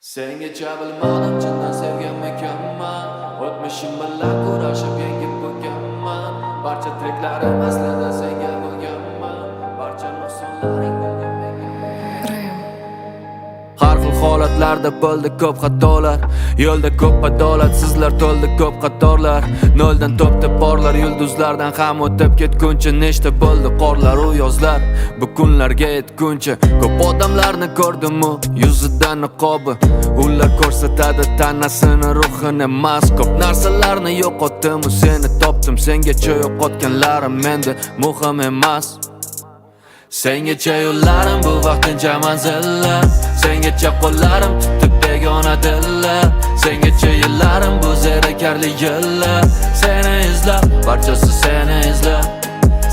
Sengacha bilmadim chindan sevganmikanman. O'tmishim bilan kurashib yengib bo'lganman. Barcha treklarim aslida senga bo'lganman. Barcha nuqsonlaring bilgan menga. Har xil holatlarda bo'ldi ko'p xatolar. Yo'lda ko'p adolatsizlar to'ldi ko'p qatorlar. Noldan topda borlar yulduzlardan ham o'tib ketguncha nechta bo'ldi qorlar u yozlar. Bu kunlarga yetguncha ko'p odamlarni ko'rdim-u yuzidan niqobi. Ular ko'rsatadi tanasini, ruhini emas. Ko'p narsalarni yo'qotdim, seni topdim. Sengacha yo'qotganlarim endi muhim emas. Sengacha yo'llarim bu vaqtincha manzillar. Sengacha qo'llarim tutib begona dillar. Sengacha yillarim bu zerikarli yillar. Seni izlab, barchasi seni izlab.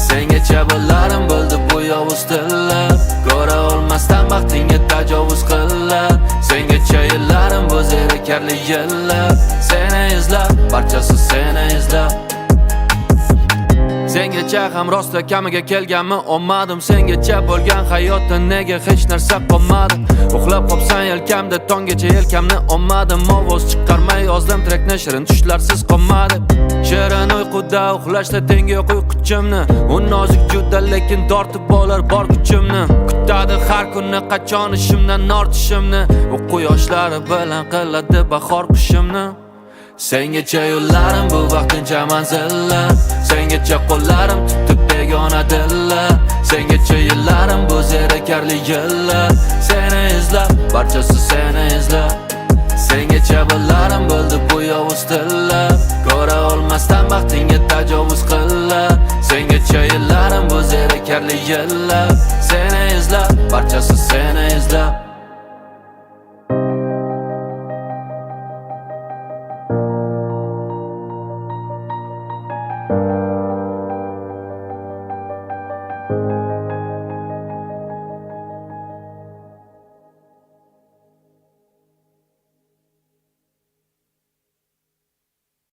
Sengacha bo'larim bo'ldi bu yovuz tillar. Ko'ra olmasdan baxtingga tajovuz qillar. Sengacha yillarim bu zerikarli yillar. Seni izlab, barchasi seni izlab. Sengacha ham rosta kamiga kelganmi olmadim. Sengacha bo'lgan hayotda nega hech narsa qolmadi. Uxlab qopsan yelkamda tonggacha yelkamni olmadim. Ovoz chiqarmay yozdim trekni, shirin tushlarsiz qolmadi. Shirin uyquda uxlashda tengi yo'q uyquchimni. U nozik juda lekin tortib olar bor kuchimni. Kutadi har kuni qachon ishimdan ortishimni. U quyoshlari bilan qiladi bahor qushimni. Sengacha yo'llarim bu vaqtincha manzillar. Sengacha qo'llarim tutib begona dillar. Sengacha yillarim bu zerikarli yillar. Seni izlab, barchasi seni izlab. Sengacha bo'larim bo'ldi bu yovuz tillar. Ko'ra olmasdan baxtingga tajovuz qillar. Sengacha yillarim bu zerikarli yillar.